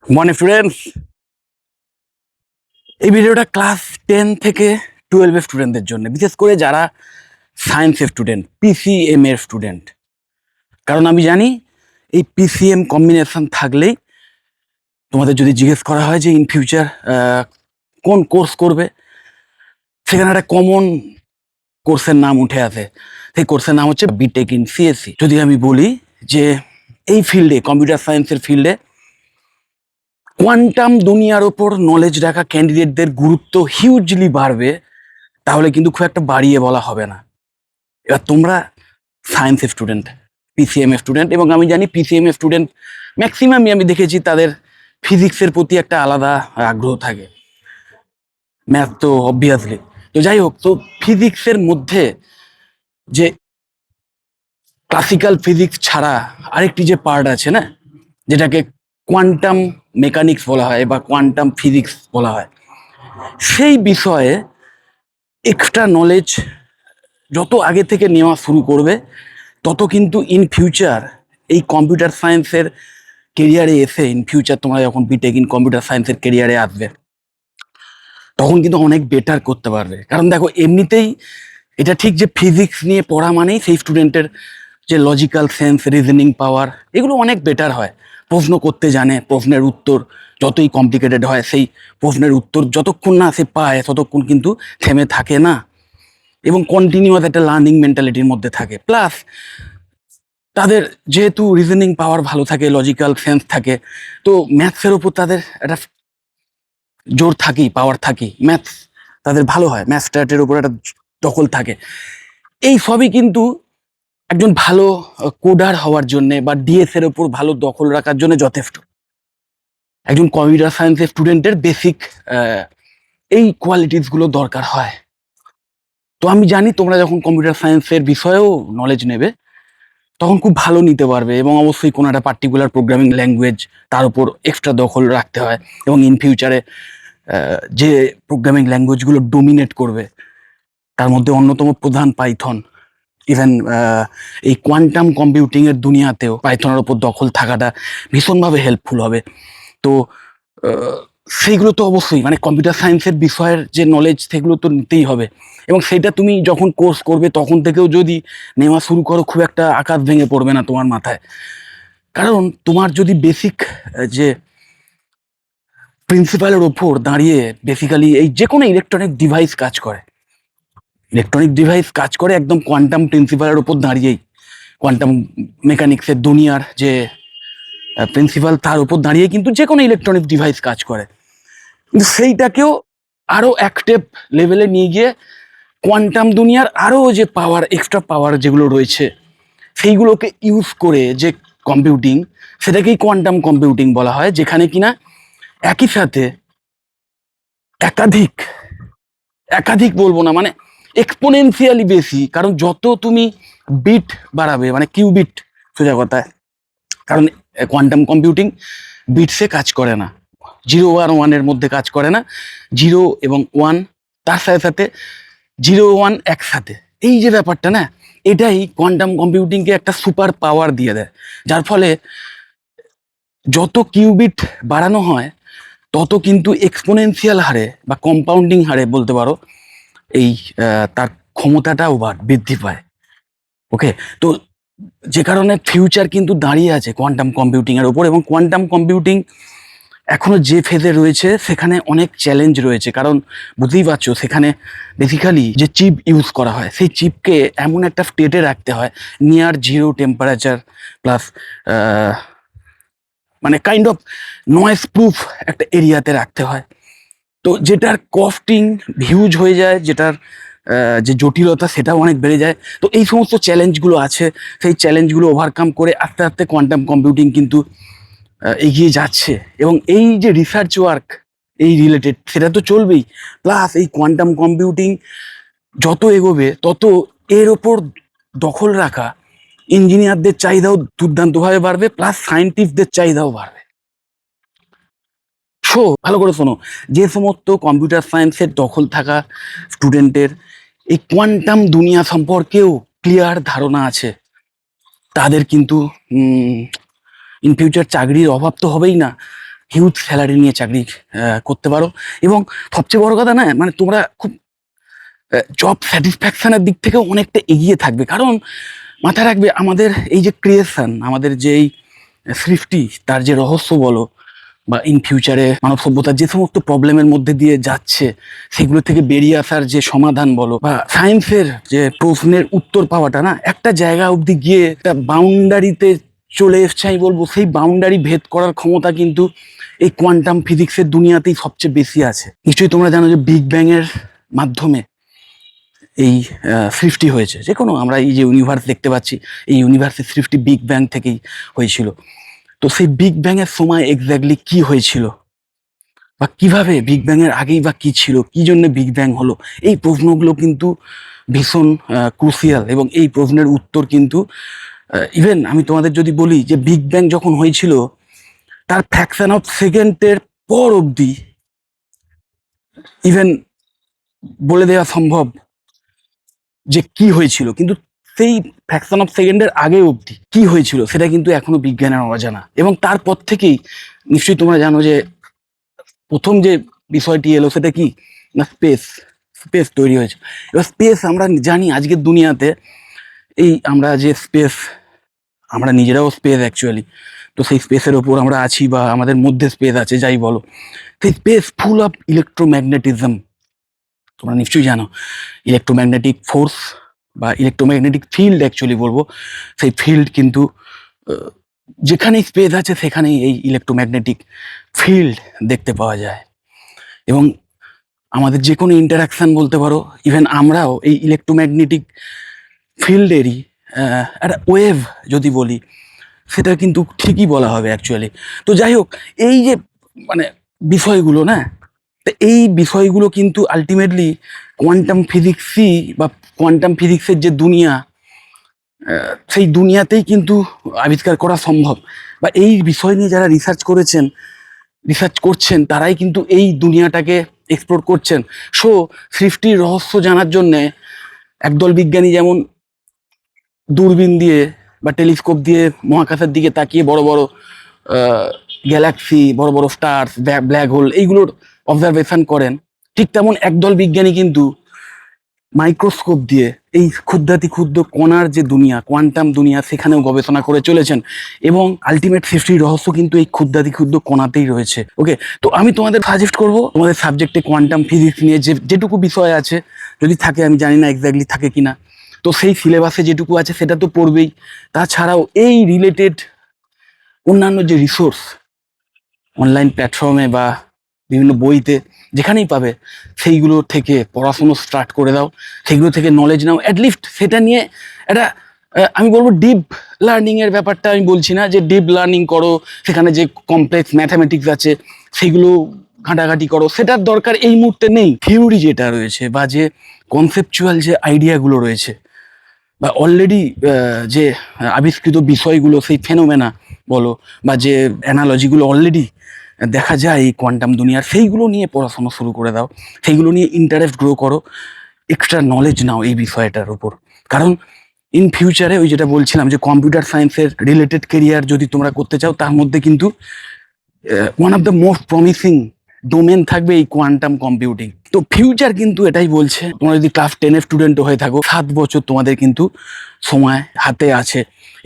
Morning students, এই ভিডিওটা class 10 থেকে 12 এর স্টুডেন্টদের জন্য, বিশেষ করে যারা সায়েন্সের স্টুডেন্ট, পিসিএম এর স্টুডেন্ট। কারণ আমি জানি এই পিসিএম কম্বিনেশন থাকলেই তোমাদের যদি জিজ্ঞেস করা হয় যে ইন ফিউচার কোন কোর্স করবে, সেখানে একটা কমন কোর্সের নাম উঠে আসে। সেই কোর্সের নাম হচ্ছে বিটেক ইন সিএসসি। যদি আমি বলি যে এই ফিল্ডে, কম্পিউটার সায়েন্সের ফিল্ডে কোয়ান্টাম দুনিয়ার ওপর নলেজ রাখা ক্যান্ডিডেটদের গুরুত্ব হিউজলি বাড়বে, তাহলে কিন্তু খুব একটা বাড়িয়ে বলা হবে না। এবার তোমরা সায়েন্সের স্টুডেন্ট, পিসিএম এর স্টুডেন্ট, এবং আমি জানি পিসিএম এর স্টুডেন্ট ম্যাক্সিমামই আমি দেখেছি তাদের ফিজিক্সের প্রতি একটা আলাদা আগ্রহ থাকে, ম্যাথ তো অবভিয়াসলি। তো যাই হোক, তো ফিজিক্সের মধ্যে যে ক্লাসিক্যাল ফিজিক্স ছাড়া আরেকটি যে পার্ট আছে না, যেটাকে কোয়ান্টাম মেকানিক্স বলা হয় বা কোয়ান্টাম ফিজিক্স বলা হয়, সেই বিষয়ে এক্সট্রা নলেজ যত আগে থেকে নেওয়া শুরু করবে, তত কিন্তু ইন ফিউচার এই কম্পিউটার সায়েন্সের কেরিয়ারে এসে, ইন ফিউচার তোমরা যখন বিটেক ইন কম্পিউটার সায়েন্সের কেরিয়ারে আসবে, তখন কিন্তু অনেক বেটার করতে পারবে। কারণ দেখো, এমনিতেই এটা ঠিক যে ফিজিক্স নিয়ে পড়া মানেই সেই স্টুডেন্টের যে লজিক্যাল সেন্স, রিজনিং পাওয়ার, এগুলো অনেক বেটার হয়। প্রশ্ন করতে জানে, প্রশ্নের উত্তর যতই কমপ্লিকেটেড হয়, সেই প্রশ্নের উত্তর যতক্ষণ না সে পায় ততক্ষণ কিন্তু থেমে থাকে না, এবং কন্টিনিউয়াস একটা লার্নিং মেন্টালিটির মধ্যে থাকে। প্লাস তাদের যেহেতু রিজনিং পাওয়ার ভালো থাকে, লজিক্যাল সেন্স থাকে, তো ম্যাথসের ওপর তাদের একটা জোর থাকেই, পাওয়ার থাকেই। ম্যাথস তাদের ভালো হয়, ম্যাথ স্ট্যাটের উপর একটা দখল থাকে। এই সবই কিন্তু একজন ভালো কোডার হওয়ার জন্য বা ডিএস এর উপর ভালো দখল রাখার জন্য যথেষ্ট। একজন কম্পিউটার সায়েন্সের স্টুডেন্টের বেসিক এই কোয়ালিটিস গুলো দরকার হয়। তো আমি জানি তোমরা যখন কম্পিউটার সায়েন্সের বিষয়েও নলেজ নেবে, তখন খুব ভালো নিতে পারবে, এবং অবশ্যই কোনো একটা পার্টিকুলার প্রোগ্রামিং ল্যাঙ্গুয়েজ তার উপর এক্সট্রা দখল রাখতে হয়। এবং ইন ফিউচারে যে প্রোগ্রামিং ল্যাঙ্গুয়েজগুলো ডোমিনেট করবে, তার মধ্যে অন্যতম প্রধান পাইথন। ইভেন এই কোয়ান্টাম কম্পিউটিংয়ের দুনিয়াতেও পাইথনের ওপর দখল থাকাটা ভীষণভাবে হেল্পফুল হবে। তো সেইগুলো তো অবশ্যই, মানে কম্পিউটার সায়েন্সের বিষয়ের যে নলেজ, সেগুলো তো নিতেই হবে। এবং সেটা তুমি যখন কোর্স করবে তখন থেকেও যদি নেওয়া শুরু করো, খুব একটা আকাশ ভেঙে পড়বে না তোমার মাথায়। কারণ তোমার যদি বেসিক যে প্রিন্সিপালের ওপর দাঁড়িয়ে বেসিক্যালি এই যে কোনো ইলেকট্রনিক ডিভাইস কাজ করে, একদম কোয়ান্টাম প্রিন্সিপালের ওপর দাঁড়িয়েই, কোয়ান্টাম মেকানিক্সের দুনিয়ার যে প্রিন্সিপাল, তার উপর দাঁড়িয়ে কিন্তু যে কোনো ইলেকট্রনিক ডিভাইস কাজ করে। কিন্তু সেইটাকেও আরো এক স্টেপ লেভেলে নিয়ে গিয়ে কোয়ান্টাম দুনিয়ার আরো যে পাওয়ার, এক্সট্রা পাওয়ার যেগুলো রয়েছে, সেইগুলোকে ইউজ করে যে কম্পিউটিং, সেটাকেই কোয়ান্টাম কম্পিউটিং বলা হয়। যেখানে কিনা একই সাথে একাধিক, বলবো না, মানে এক্সপোনেনশিয়ালি বেশি। কারণ যত তুমি বিট বাড়াবে, মানে কিউবিট সোজা কথায়, কারণ কোয়ান্টাম কম্পিউটিং বিটসে কাজ করে না, 0 আর 1 এর মধ্যে কাজ করে না। 0 এবং 1, তার সাথে সাথে 0 1 একসাথে, এই যে ব্যাপারটা না, এটাই কোয়ান্টাম কম্পিউটিংকে একটা সুপার পাওয়ার দিয়ে দেয়। যার ফলে যত কিউবিট বাড়ানো হয়, তত কিন্তু এক্সপোনেনশিয়াল হারে বা কম্পাউন্ডিং হারে বলতে পারো, এই তার ক্ষমতাটাও বৃদ্ধি পায়। ওকে, তো যে কারণে ফিউচার কিন্তু দাঁড়িয়ে আছে কোয়ান্টাম কম্পিউটিং এর উপর। এবং কোয়ান্টাম কম্পিউটিং এখনো যে ফেজে রয়েছে, সেখানে অনেক চ্যালেঞ্জ রয়েছে। কারণ বুঝতেই পারছো, সেখানে বেসিক্যালি যে চিপ ইউজ করা হয়, সেই চিপকে এমন একটা স্টেটে রাখতে হয়, নিয়ার 0 টেম্পারেচার, প্লাস মানে কাইন্ড অফ নয়েজ প্রুফ একটা এরিয়াতে রাখতে হয়। তো যেটার কস্টিং হিউজ হয়ে যায়, যেটার যে জটিলতা সেটাও অনেক বেড়ে যায়। তো এই সমস্ত চ্যালেঞ্জগুলো আছে, সেই চ্যালেঞ্জগুলো ওভারকাম করে আস্তে আস্তে কোয়ান্টাম কম্পিউটিং কিন্তু এগিয়ে যাচ্ছে। এবং এই যে রিসার্চ ওয়ার্ক এই রিলেটেড, সেটা তো চলবেই। প্লাস এই কোয়ান্টাম কম্পিউটিং যত এগোবে, তত এর ওপর দখল রাখা ইঞ্জিনিয়ারদের চাহিদাও দুর্দান্তভাবে বাড়বে, প্লাস সায়েন্টিস্টদের চাহিদাও বাড়বে। ভালো করে শোনো, যে সমস্ত কম্পিউটার সায়েন্সের দখল থাকা স্টুডেন্টের এই কোয়ান্টাম দুনিয়া সম্পর্কেও ক্লিয়ার ধারণা আছে, তাদের কিন্তু ইন ফিউচার চাকরির অভাব তো হবেই না, হিউজ স্যালারি নিয়ে চাকরি করতে পারো। এবং সবচেয়ে বড় কথা না, মানে তোমরা খুব জব স্যাটিসফ্যাকশনের দিক থেকে অনেকটা এগিয়ে থাকবে। কারণ মাথায় রাখবে, আমাদের এই যে ক্রিয়েশন, আমাদের যে এই সৃষ্টি, তার যে রহস্য বলো, বা ইন ফিউচারে মানব সভ্যতার যে সমস্ত প্রবলেমের মধ্যে দিয়ে যাচ্ছে, সেগুলো থেকে বেরিয়ে আসার যে সমাধান বলো, বা সায়েন্সের যে প্রশ্নের উত্তর পাওয়াটা না, একটা জায়গা অবধি গিয়ে একটা বাউন্ডারিতে চলে এসছে আমি বলবো। সেই বাউন্ডারি ভেদ করার ক্ষমতা কিন্তু এই কোয়ান্টাম ফিজিক্সের দুনিয়াতেই সবচেয়ে বেশি আছে। নিশ্চয়ই তোমরা জানো যে বিগ ব্যাং এর মাধ্যমে এই সৃষ্টি হয়েছে। যে কোনো আমরা এই যে ইউনিভার্স দেখতে পাচ্ছি, এই ইউনিভার্সের সৃষ্টি বিগ ব্যাং থেকেই হয়েছিল। তো সেই বিগ ব্যাং এর সময় এক্স্যাক্টলি কি হয়েছিল, বা কিভাবে বিগ ব্যাং এর আগেই বা কি ছিল, কি জন্য বিগ ব্যাং হলো, এই প্রশ্নগুলো কিন্তু ভীষণ ক্রুশিয়াল। এবং এই প্রশ্নের উত্তর কিন্তু ইভেন আমি তোমাদের যদি বলি যে বিগ ব্যাং যখন হয়েছিল, তার ফ্র্যাকশন অফ সেকেন্ডের পর অবধি ইভেন বলে দেওয়া সম্ভব যে কি হয়েছিল। কিন্তু সেই ফ্র্যাকশন অফ সেকেন্ডের আগে অবধি কি হয়েছিল সেটা কিন্তু এখনো বিজ্ঞানের অজানা। এবং তারপর থেকেই নিশ্চয়ই তোমরা জানো যে প্রথম যে বিষয়টি এলো সেটা কি না, স্পেস। স্পেস তৈরি হয়েছে। এবার স্পেস আমরা জানি আজকের দুনিয়াতে, এই আমরা যে স্পেস, আমরা নিজেরাও স্পেস অ্যাকচুয়ালি। তো সেই স্পেসের ওপর আমরা আছি, বা আমাদের মধ্যে স্পেস আছে যাই বলো, সেই স্পেস ফুল অফ ইলেকট্রোম্যাগনেটিজম। তোমরা নিশ্চয়ই জানো ইলেকট্রোম্যাগনেটিক ফোর্স বা ইলেকট্রোম্যাগনেটিক ফিল্ড অ্যাকচুয়ালি বলবো, সেই ফিল্ড কিন্তু যেখানেই স্পেস আছে সেখানেই এই ইলেকট্রোম্যাগনেটিক ফিল্ড দেখতে পাওয়া যায়। এবং আমাদের যে কোনো ইন্টারাকশান বলতে পারো, ইভেন আমরাও এই ইলেকট্রোম্যাগনেটিক ফিল্ডেরই একটা ওয়েভ যদি বলি, সেটা কিন্তু ঠিকই বলা হবে অ্যাকচুয়ালি। তো যাই হোক, এই যে মানে বিষয়গুলো না, তো এই বিষয়গুলো কিন্তু আলটিমেটলি কোয়ান্টাম ফিজিক্সই বা কোয়ান্টাম ফিজিক্সের যে দুনিয়া, সেই দুনিয়াতেই কিন্তু আবিষ্কার করা সম্ভব। বা এই বিষয় নিয়ে যারা রিসার্চ করছেন তারাই কিন্তু এই দুনিয়াটাকে এক্সপ্লোর করছেন। সো সৃষ্টির রহস্য জানার জন্যে একদল বিজ্ঞানী যেমন দূরবীন দিয়ে বা টেলিস্কোপ দিয়ে মহাকাশের দিকে তাকিয়ে বড় বড় গ্যালাক্সি, বড় বড় স্টার, ব্ল্যাক হোল, এইগুলোর অবজারভেশন করেন, ঠিক তেমন একদল বিজ্ঞানী কিন্তু মাইক্রোস্কোপ দিয়ে এই ক্ষুদ্রাতি ক্ষুদ্র কণার যে দুনিয়া, কোয়ান্টাম দুনিয়া, সেখানেও গবেষণা করে চলেছেন। এবং আলটিমেট সৃষ্টির রহস্য কিন্তু এই ক্ষুদ্রাতি ক্ষুদ্র কণাতেই রয়েছে। ওকে, তো আমি তোমাদের সাজেস্ট করব, তোমাদের সাবজেক্টে কোয়ান্টাম ফিজিক্স নিয়ে যেটুকু বিষয় আছে, যদি থাকে, আমি জানি না এক্স্যাক্টলি থাকে কিনা, তো সেই সিলেবাসে যেটুকু আছে সেটা তো পড়বেই। তাছাড়াও এই রিলেটেড অন্যান্য যে রিসোর্স অনলাইন প্ল্যাটফর্মে বা বিভিন্ন বইতে যেখানেই পাবে, সেইগুলো থেকে পড়াশুনো স্টার্ট করে দাও, সেগুলো থেকে নলেজ নাও অ্যাটলিস্ট। সেটা নিয়ে একটা আমি বলবো ডিপ লার্নিংয়ের ব্যাপারটা আমি বলছি না যে ডিপ লার্নিং করো, সেখানে যে কমপ্লেক্স ম্যাথামেটিক্স আছে সেগুলো ঘাঁটাঘাঁটি করো, সেটার দরকার এই মুহূর্তে নেই। থিওরি যেটা রয়েছে বা যে কনসেপচুয়াল যে আইডিয়াগুলো রয়েছে, বা অলরেডি যে আবিষ্কৃত বিষয়গুলো, সেই ফেনোমেনা বলো, বা যে অ্যানালজিগুলো অলরেডি দেখা যায় এই কোয়ান্টাম দুনিয়ার, সেইগুলো নিয়ে পড়াশোনা শুরু করে দাও, সেইগুলো নিয়ে ইন্টারেস্ট গ্রো করো, এক্সট্রা নলেজ নাও এই বিষয়টার উপর। কারণ ইন ফিউচারে ওই যেটা বলছিলাম যে কম্পিউটার সায়েন্সের রিলেটেড কেরিয়ার যদি তোমরা করতে চাও, তার মধ্যে কিন্তু one of the most promising domain থাকবে এই কোয়ান্টাম কম্পিউটিং। তো ফিউচার কিন্তু এটাই বলছে, তোমরা যদি ক্লাস 10-এর স্টুডেন্টও হয়ে থাকো, 7 বছর তোমাদের কিন্তু সময় হাতে আছে।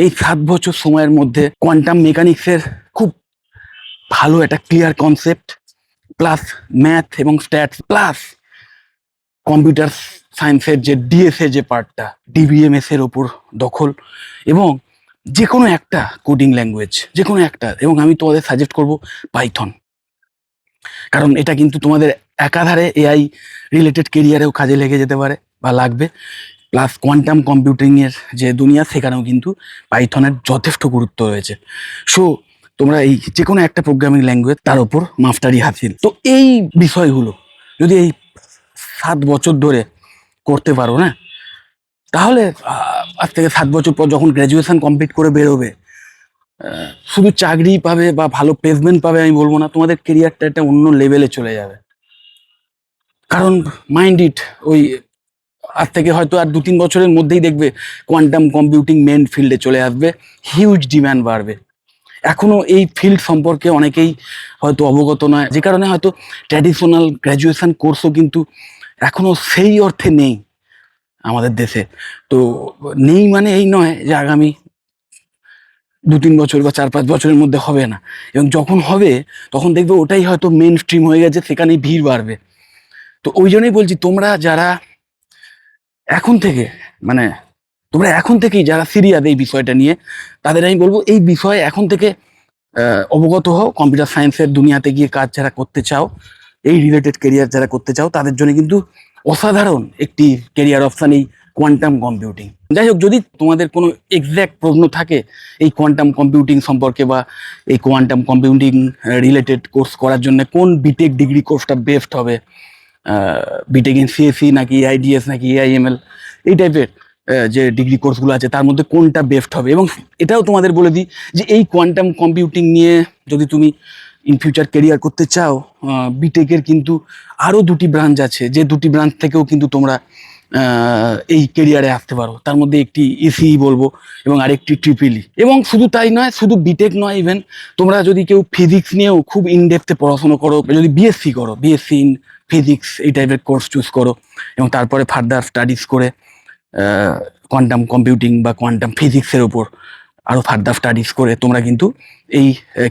এই 7 বছর সময়ের মধ্যে কোয়ান্টাম মেকানিক্সের খুব ভালো একটা ক্লিয়ার কনসেপ্ট, প্লাস ম্যাথ এবং স্ট্যাটস, প্লাস কম্পিউটার সায়েন্সের যে ডিএসএ যে পার্টটা, ডিবিএমএস এর ওপর দখল, এবং যে কোনো একটা কোডিং ল্যাঙ্গুয়েজ, যে কোনো একটা। এবং আমি তোমাদের সাজেস্ট করব পাইথন, কারণ এটা কিন্তু তোমাদের একাধারে এআই রিলেটেড কেরিয়ারেও কাজে লেগে যেতে পারে বা লাগবে। প্লাস কোয়ান্টাম কম্পিউটিংয়ের যে দুনিয়া, সেখানেও কিন্তু পাইথনের যথেষ্ট গুরুত্ব রয়েছে। সো তোমরা এই যে কোনো একটা প্রোগ্রামিং ল্যাঙ্গুয়েজ, তার ওপর মাস্টারি হাসিল। তো এই বিষয়গুলো যদি এই 7 বছর ধরে করতে পারো না, তাহলে আজ থেকে 7 বছর পর যখন গ্র্যাজুয়েশন কমপ্লিট করে বেরোবে, শুধু চাকরি পাবে বা ভালো প্লেসমেন্ট পাবে আমি বলবো না, তোমাদের কেরিয়ারটা একটা অন্য লেভেলে চলে যাবে। কারণ মাইন্ড ইট, ওই আজ থেকে হয়তো আর 2-3 বছরের মধ্যেই দেখবে কোয়ান্টাম কম্পিউটিং মেন ফিল্ডে চলে আসবে, হিউজ ডিম্যান্ড বাড়বে। এখনো এই ফিল্ড সম্পর্কে অনেকেই হয়তো অবগত নয়, যে কারণে হয়তো ট্র্যাডিশনাল গ্র্যাজুয়েশন কোর্সও কিন্তু এখনো সেই অর্থে নেই আমাদের দেশে। তো নেই মানে এই নয় যে আগামী 2-3 বছর বা 4-5 বছরের মধ্যে হবে না, এবং যখন হবে তখন দেখবে ওটাই হয়তো মেন স্ট্রিম হয়ে গেছে, সেখানেই ভিড় বাড়বে। তো ওই জন্যই বলছি, তোমরা যারা এখন থেকে মানে তোমরা এখন থেকেই যারা সিরিয়াস এই বিষয়টা নিয়ে, তাদের আমি বলবো এই বিষয়ে এখন থেকে অবগত হও। কম্পিউটার সায়েন্সের দুনিয়াতে গিয়ে কাজ যারা করতে চাও, এই রিলেটেড কেরিয়ার যারা করতে চাও, তাদের জন্য কিন্তু অসাধারণ একটি কেরিয়ার অপশন এই কোয়ান্টাম কম্পিউটিং। যাই হোক, যদি তোমাদের কোনো এক্স্যাক্ট প্রশ্ন থাকে এই কোয়ান্টাম কম্পিউটিং সম্পর্কে, বা এই কোয়ান্টাম কম্পিউটিং রিলেটেড কোর্স করার জন্য কোন বিটেক ডিগ্রি কোর্সটা বেস্ট হবে, বিটেক ইন সিএসসি নাকি আইডিএস নাকি এআইএমএল, এই টাইপের যে ডিগ্রি কোর্সগুলো আছে তার মধ্যে কোনটা বেস্ট হবে। এবং এটাও তোমাদের বলে দিই যে এই কোয়ান্টাম কম্পিউটিং নিয়ে যদি তুমি ইন ফিউচার কেরিয়ার করতে চাও, বিটেকের কিন্তু আরও 2টি ব্রাঞ্চ আছে, যে 2টি ব্রাঞ্চ থেকেও কিন্তু তোমরা এই কেরিয়ারে আসতে পারো। তার মধ্যে একটি ইসিই বলবো এবং আরেকটি ট্রিপলই। এবং শুধু তাই নয়, শুধু বিটেক নয়, ইভেন তোমরা যদি কেউ ফিজিক্স নিয়েও খুব ইনডেপথে পড়াশোনা করো, যদি বিএসসি করো, বিএসসি ইন ফিজিক্স এই টাইপের কোর্স চুজ করো, এবং তারপরে ফার্দার স্টাডিজ করে কোয়ান্টাম কম্পিউটিং বা কোয়ান্টাম ফিজিক্সের উপর আরও ফার্দার স্টাডিজ করে তোমরা কিন্তু এই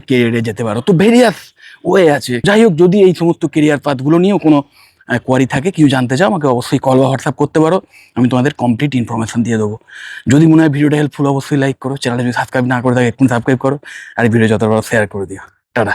কেরিয়ারে যেতে পারো। তো ভেরিয়াস ওয়ে আছে। যাই হোক, যদি এই সমস্ত কেরিয়ার পাথগুলো নিয়েও কোনো কোয়ারি থাকে, কিছু জানতে চাও, আমাকে অবশ্যই কল বা হোয়াটসঅ্যাপ করতে পারো, আমি তোমাদের কমপ্লিট ইনফরমেশন দিয়ে দেবো। যদি মনে হয় ভিডিওটা হেল্পফুল, অবশ্যই লাইক করো, চ্যানেলটা যদি সাবস্ক্রাইব না করে থাকে একটু সাবস্ক্রাইব করো, আর ভিডিও যত বড় শেয়ার করে দিও। টাটা।